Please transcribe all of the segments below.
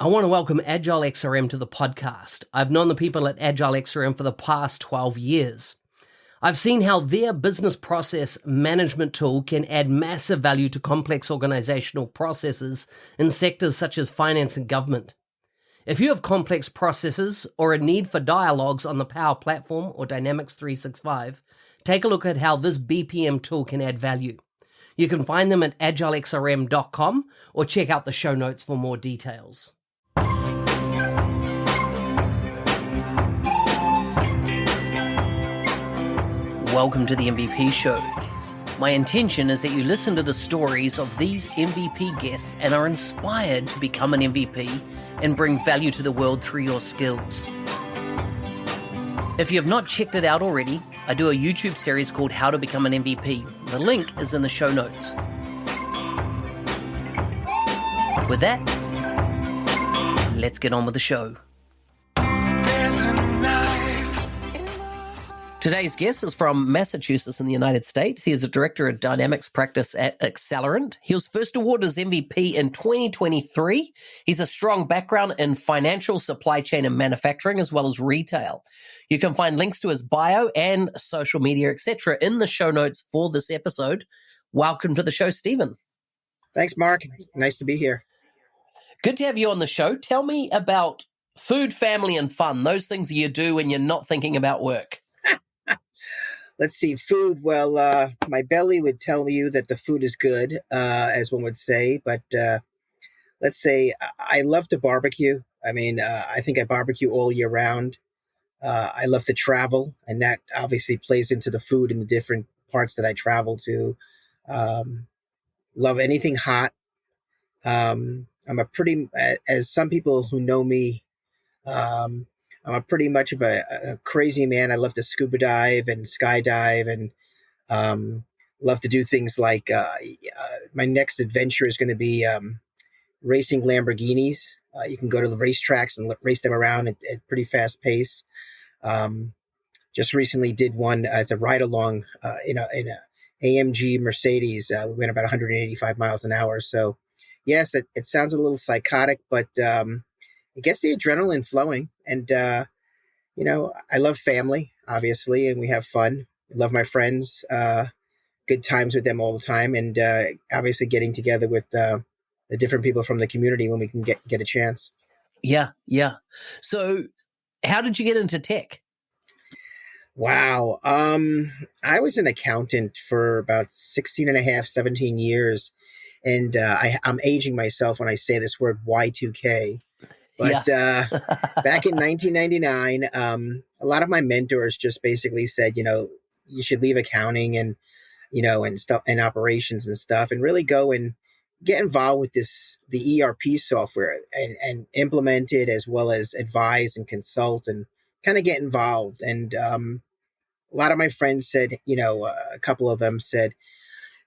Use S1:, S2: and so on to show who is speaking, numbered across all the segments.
S1: I want to welcome Agile XRM to the podcast. I've known the people at Agile XRM for the past 12 years. I've seen how their business process management tool can add massive value to complex organizational processes in sectors such as finance and government. If you have complex processes or a need for dialogues on the Power Platform or Dynamics 365, take a look at how this BPM tool can add value. You can find them at agilexrm.com or check out the show notes for more details. Welcome to the MVP Show. My intention is that you listen to the stories of these MVP guests and are inspired to become an MVP and bring value to the world through your skills. If you have not checked it out already, I do a YouTube series called How to Become an MVP. The link is in the show notes. With that, let's get on with the show. Today's guest is from Massachusetts in the United States. He is the director of dynamics practice at Accelerant. He was first awarded as MVP in 2023. He's a strong background in financial, supply chain, and manufacturing, as well as retail. You can find links to his bio and social media, etc., in the show notes for this episode. Welcome to the show, Stephen.
S2: Thanks, Mark. Nice to be here.
S1: Good to have you on the show. Tell me about food, family, and fun, those things you do when you're not thinking about work.
S2: Let's see, food. Well, my belly would tell you that the food is good, as one would say. But let's say I love to barbecue. I think I barbecue all year round. I love to travel, and that obviously plays into the food in the different parts that I travel to. Love anything hot. I'm a pretty, as some people who know me, I'm a pretty much of a crazy man. I love to scuba dive and skydive and love to do things like my next adventure is going to be racing Lamborghinis. You can go to the racetracks and race them around at pretty fast pace. Just recently did one as a ride along in a AMG Mercedes. We went about 185 miles an hour. So yes, it sounds a little psychotic, but it gets the adrenaline flowing. And, I love family, obviously, and we have fun. I love my friends, good times with them all the time. And obviously getting together with the different people from the community when we can get a chance.
S1: Yeah. So how did you get into tech?
S2: Wow. I was an accountant for about 17 years. And I'm aging myself when I say this word Y2K. But back in 1999, a lot of my mentors just basically said, you should leave accounting and, and stuff and operations and stuff and really go and get involved with the ERP software and implement it as well as advise and consult and kind of get involved. And a lot of my friends said, a couple of them said,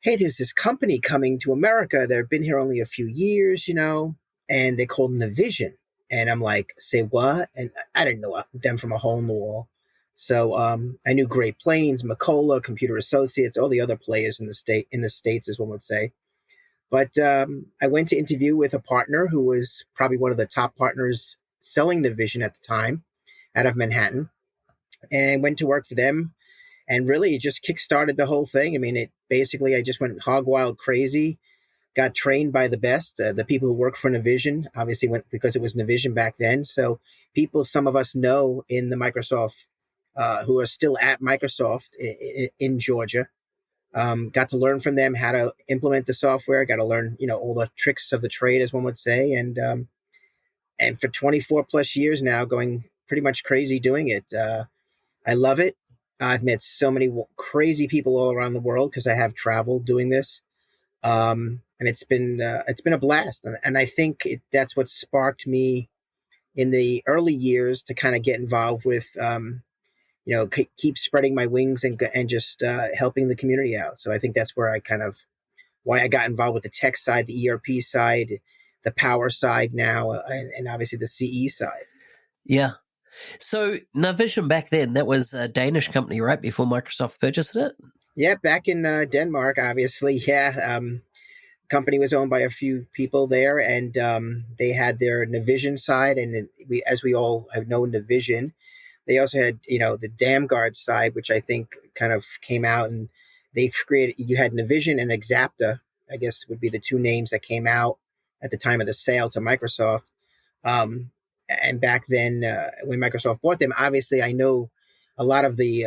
S2: hey, there's this company coming to America. They've been here only a few years, and they called Navision. And I'm like, say what? And I didn't know them from a hole in the wall. So I knew Great Plains, Macola, Computer Associates, all the other players in the States, as one would say. But I went to interview with a partner who was probably one of the top partners selling Navision at the time out of Manhattan, and went to work for them. And really, it just kickstarted the whole thing. I just went hog wild crazy. Got trained by the best, the people who work for Navision, obviously went because it was Navision back then. So some of us know in the Microsoft, who are still at Microsoft in Georgia, got to learn from them how to implement the software, got to learn, all the tricks of the trade, as one would say. And for 24 plus years now, going pretty much crazy doing it. I love it. I've met so many crazy people all around the world because I have traveled doing this. And it's been a blast. And I think that's what sparked me in the early years to kind of get involved with, keep spreading my wings and just helping the community out. So I think that's where why I got involved with the tech side, the ERP side, the power side now, and obviously the CE side.
S1: Yeah. So Navision back then, that was a Danish company, right? Before Microsoft purchased it?
S2: Yeah, back in Denmark, obviously. Yeah. Company was owned by a few people there, and they had their Navision side, and as we all have known Navision, they also had, the Dam Guard side, which I think kind of came out, and they created. You had Navision and Xapta, I guess would be the two names that came out at the time of the sale to Microsoft. And back then, when Microsoft bought them, obviously I know a lot of the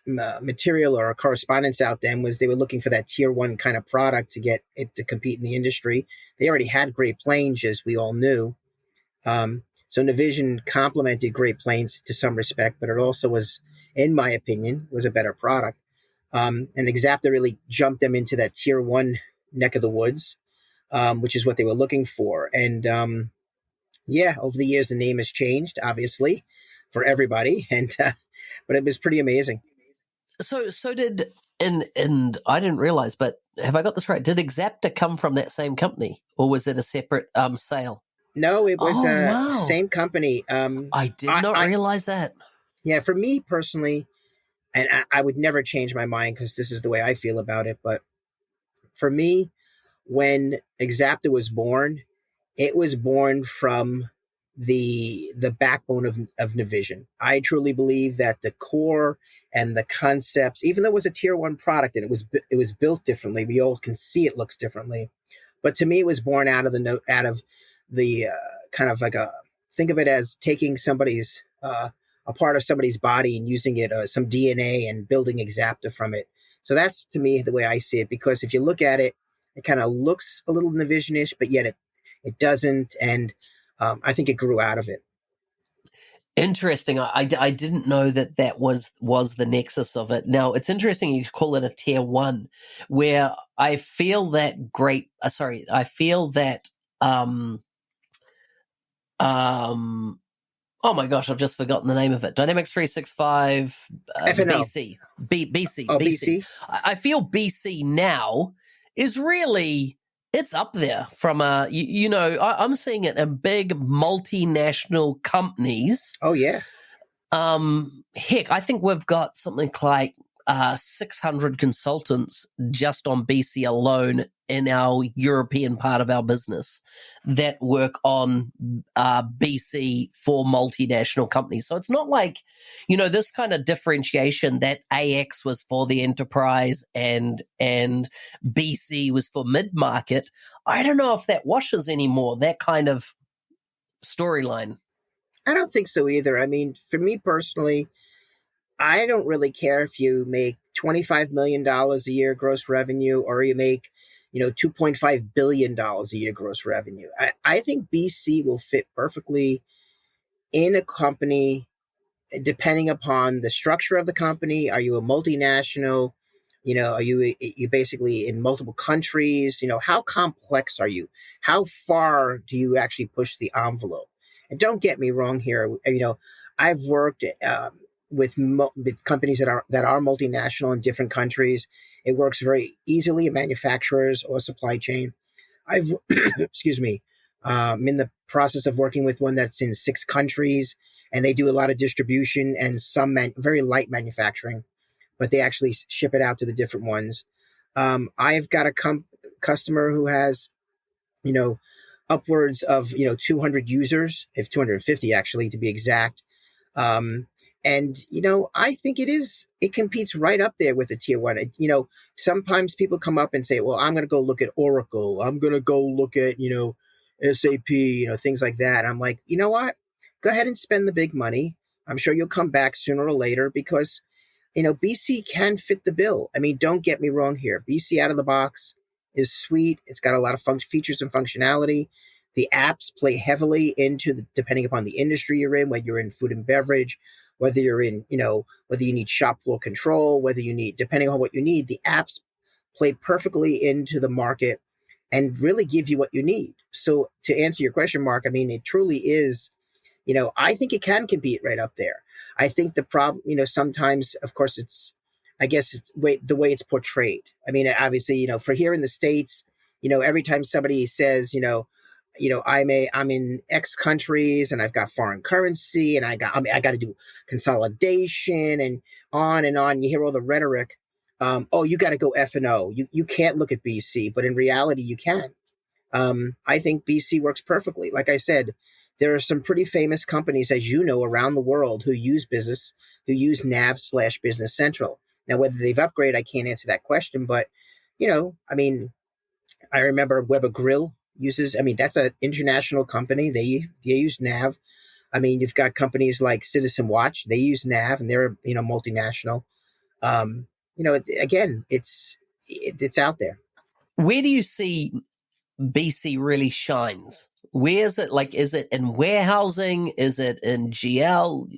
S2: material or correspondence out then was they were looking for that tier one kind of product to get it to compete in the industry. They already had Great Plains, as we all knew. So Navision complemented Great Plains to some respect, but it also was, in my opinion, was a better product. And Xapta really jumped them into that tier one neck of the woods, which is what they were looking for. And yeah, over the years, the name has changed, obviously, for everybody, and but it was pretty amazing.
S1: So did and I didn't realize, but have I got this right? Did Xapta come from that same company, or was it a separate sale?
S2: No, it was
S1: Oh wow!
S2: same company.
S1: I did not realize that.
S2: Yeah, for me personally, and I would never change my mind because this is the way I feel about it. But for me, when Xapta was born, it was born from the backbone of Navision. I truly believe that the core and the concepts, even though it was a tier one product and it was built differently, we all can see it looks differently. But to me, it was born out of the kind of like a, think of it as taking somebody's a part of somebody's body and using it, some DNA, and building Xapta from it. So that's, to me, the way I see it. Because if you look at it, it kind of looks a little Navisionish, but yet it doesn't. And I think it grew out of it.
S1: Interesting. I didn't know that was the nexus of it. Now, it's interesting you call it a tier one, where I feel that I feel that oh my gosh, I've just forgotten the name of it. Dynamics 365
S2: F&O.
S1: BC.
S2: Oh, BC.
S1: I feel BC now is really, it's up there from I'm seeing it in big multinational companies.
S2: Oh yeah.
S1: Heck, I think we've got something like 600 consultants just on BC alone in our European part of our business that work on BC for multinational companies. So it's not like, this kind of differentiation that AX was for the enterprise and BC was for mid-market. I don't know if that washes anymore, that kind of storyline.
S2: I don't think so either. I mean, for me personally, I don't really care if you make $25 million a year gross revenue or you make, $2.5 billion a year gross revenue. I think BC will fit perfectly in a company depending upon the structure of the company. Are you a multinational? Are you basically in multiple countries? How complex are you? How far do you actually push the envelope? And don't get me wrong here. I've worked with companies that are multinational in different countries. It works very easily in manufacturers or supply chain. I've excuse me. I'm in the process of working with one that's in 6 countries, and they do a lot of distribution and some very light manufacturing, but they actually ship it out to the different ones. I've got a customer who has, upwards of 200 users, if 250 actually to be exact. Um, and I think it competes right up there with the tier one. Sometimes people come up and say, well, I'm going to go look at Oracle. I'm going to go look at, SAP, things like that. I'm like, you know what? Go ahead and spend the big money. I'm sure you'll come back sooner or later because, BC can fit the bill. I mean, don't get me wrong here. BC out of the box is sweet. It's got a lot of features and functionality. The apps play heavily into depending upon the industry you're in, whether you're in food and beverage, whether you're in, whether you need shop floor control, whether you need, depending on what you need, the apps play perfectly into the market and really give you what you need. So to answer your question, Mark, I mean, it truly is, I think it can compete right up there. I think the problem, sometimes, of course, I guess, it's the way it's portrayed. I mean, obviously, for here in the States, every time somebody says, I'm in X countries and I've got foreign currency and I got to do consolidation and on and on. You hear all the rhetoric. Oh, you got to go F&O. You can't look at BC, but in reality, you can. I think BC works perfectly. Like I said, there are some pretty famous companies, as you know, around the world who use Nav/Business Central. Now, whether they've upgraded, I can't answer that question. But, I mean, I remember Weber Grill uses, I mean, that's an international company. They use Nav. I mean, you've got companies like Citizen Watch. They use Nav, and they're, multinational. Again, it's out there.
S1: Where do you see BC really shines? Where is it? Like, is it in warehousing? Is it in GL?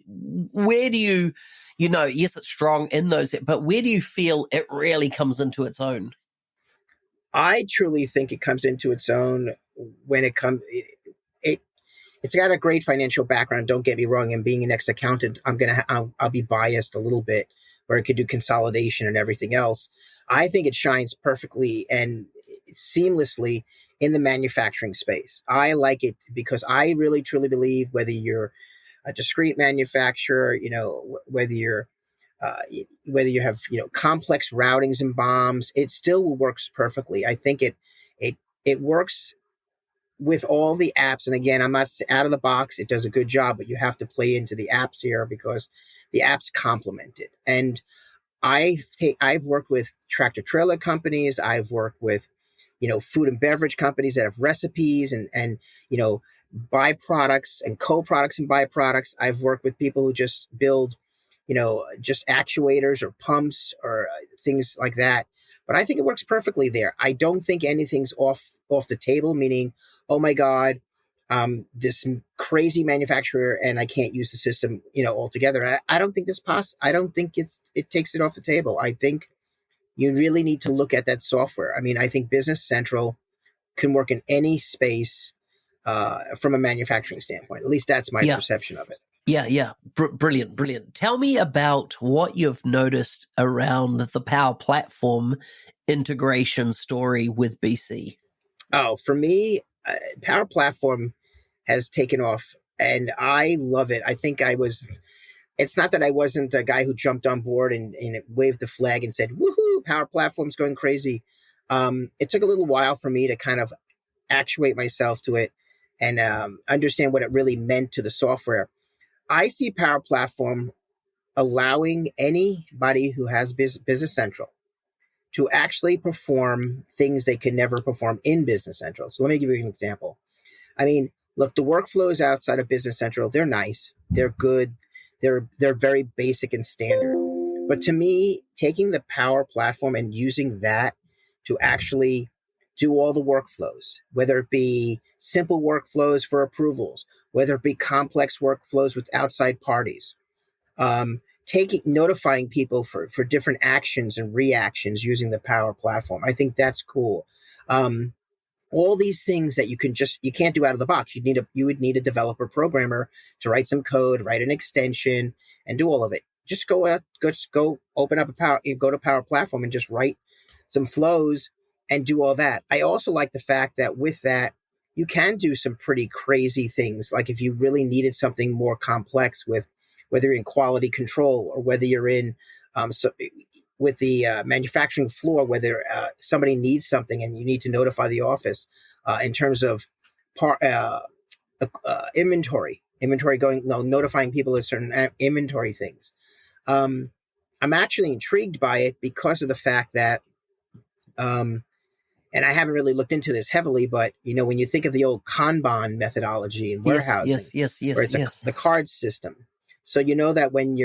S1: Where do yes, it's strong in those, but where do you feel it really comes into its own?
S2: I truly think it comes into its own when it it's got a great financial background. Don't get me wrong. And being an ex-accountant, I'll be biased a little bit, where it could do consolidation and everything else. I think it shines perfectly and seamlessly in the manufacturing space. I like it because I really truly believe, whether you're a discrete manufacturer, whether you're uh, whether you have complex routings and bombs, it still works perfectly. I think it works with all the apps. And again, I'm not out of the box. It does a good job, but you have to play into the apps here because the apps complement it. And I've worked with tractor trailer companies. I've worked with, food and beverage companies that have recipes and byproducts and co-products and byproducts. I've worked with people who just build, just actuators or pumps or things like that. But I think it works perfectly there. I don't think anything's off the table, meaning, oh my God, this crazy manufacturer and I can't use the system, altogether. I don't think I don't think it takes it off the table. I think you really need to look at that software. I mean, I think Business Central can work in any space from a manufacturing standpoint. At least that's my perception of it.
S1: Yeah. Brilliant, brilliant. Tell me about what you've noticed around the Power Platform integration story with BC.
S2: Oh, for me, Power Platform has taken off and I love it. It's not that I wasn't a guy who jumped on board and waved the flag and said, woohoo, Power Platform's going crazy. It took a little while for me to kind of actuate myself to it and understand what it really meant to the software. I see Power Platform allowing anybody who has Business Central to actually perform things they could never perform in Business Central. So let me give you an example. I mean, look, the workflows outside of Business Central, they're nice, they're good, they're very basic and standard. But to me, taking the Power Platform and using that to actually do all the workflows, whether it be simple workflows for approvals, whether it be complex workflows with outside parties, notifying people for different actions and reactions using the Power Platform. I think that's cool. All these things that you can't do out of the box. You would need a developer programmer to write some code, write an extension, and do all of it. Just go open up go to Power Platform and just write some flows and do all that. I also like the fact that with that, you can do some pretty crazy things. Like if you really needed something more complex with whether you're in quality control or whether you're in with the manufacturing floor, whether somebody needs something and you need to notify the office in terms of inventory going, notifying people of certain inventory things. I'm actually intrigued by it because of the fact that, and I haven't really looked into this heavily, but when you think of the old Kanban methodology in warehousing,
S1: yes,
S2: where it's the card system. So you know that when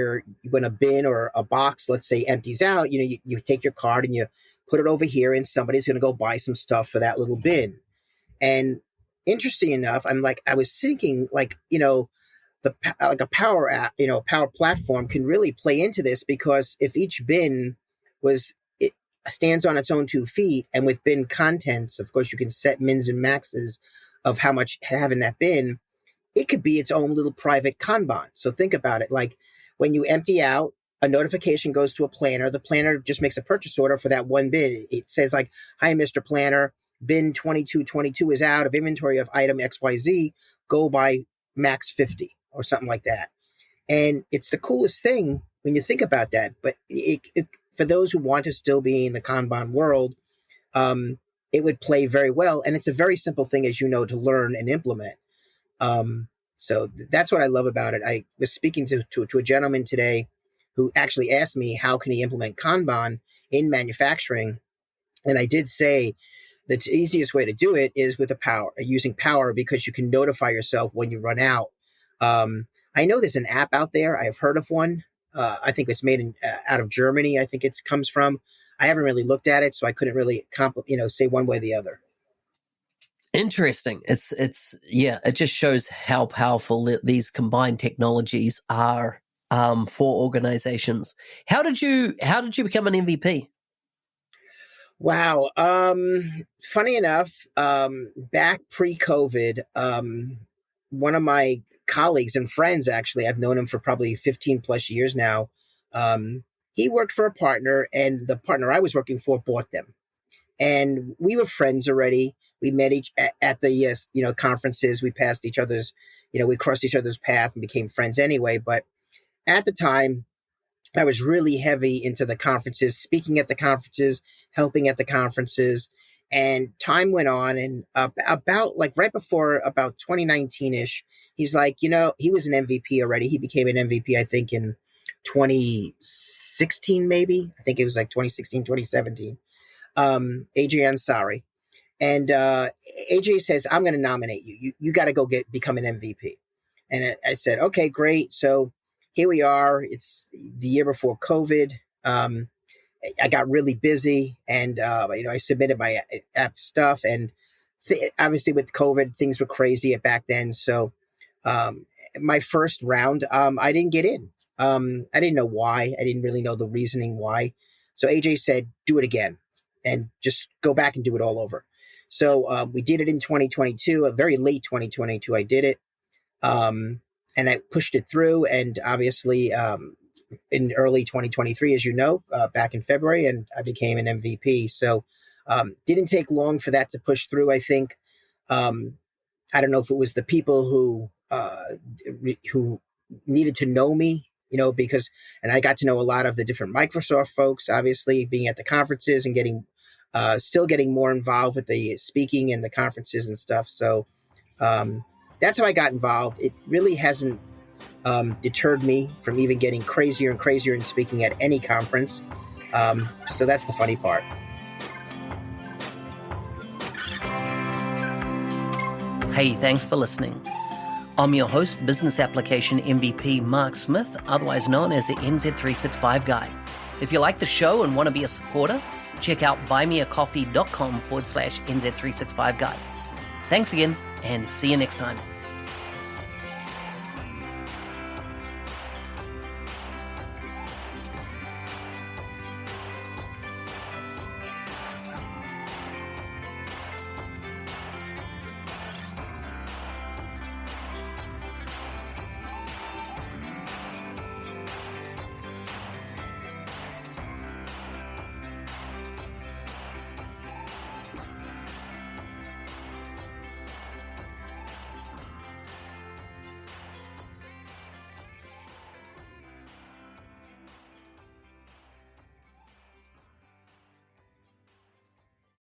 S2: a bin or a box, let's say, empties out, you take your card and you put it over here, and somebody's going to go buy some stuff for that little bin. And interesting enough, I was thinking, a Power app, Power Platform can really play into this, because if each bin it stands on its own 2 feet, and with bin contents, of course, you can set mins and maxes of how much have in that bin. It could be its own little private Kanban. So think about it. Like when you empty out, a notification goes to a planner. The planner just makes a purchase order for that one bin. It says like, hi, Mr. Planner, bin 2222 is out of inventory of item XYZ. Go buy max 50 or something like that. And it's the coolest thing when you think about that. But for those who want to still be in the Kanban world, it would play very well. And it's a very simple thing, as you know, to learn and implement. So that's what I love about it. I was speaking to a gentleman today who actually asked me how can he implement Kanban in manufacturing. And I did say the easiest way to do it is with using power, because you can notify yourself when you run out. I know there's an app out there. I've heard of one. I think it's made out of Germany. I think it comes from. I haven't really looked at it, so I couldn't really say one way or the other.
S1: Interesting. It just shows how powerful these combined technologies are for organizations. How did you become an MVP?
S2: Wow. Funny enough, back pre-COVID, one of my colleagues and friends, actually, I've known him for probably 15 plus years now. He worked for a partner, and the partner I was working for bought them. And we were friends already. We met at the conferences. We passed each other's, we crossed each other's paths and became friends anyway. But at the time, I was really heavy into the conferences, speaking at the conferences, helping at the conferences. And time went on, and about like right before about 2019-ish, he's like, he was an MVP already. He became an MVP, I think, in 2016, maybe. I think it was like 2016, 2017. AJ Ansari. And AJ says, I'm going to nominate you. You got to go become an MVP. And I said, okay, great. So here we are. It's the year before COVID. I got really busy, and I submitted my app stuff. And obviously with COVID, things were crazy back then. So my first round, I didn't get in. I didn't know why. I didn't really know the reasoning why. So AJ said, do it again and just go back and do it all over. So we did it in 2022, very late 2022. I did it. And I pushed it through, and obviously in early 2023, as you know, back in February, and I became an MVP. So didn't take long for that to push through, I think. I don't know if it was the people who needed to know me, and I got to know a lot of the different Microsoft folks, obviously being at the conferences and still getting more involved with the speaking and the conferences and stuff. So that's how I got involved. It really hasn't deterred me from even getting crazier and crazier in speaking at any conference. So that's the funny part.
S1: Hey, thanks for listening. I'm your host, Business Application MVP Mark Smith, otherwise known as the NZ365 Guy. If you like the show and want to be a supporter, check out buymeacoffee.com/NZ365 Guy. Thanks again, and see you next time.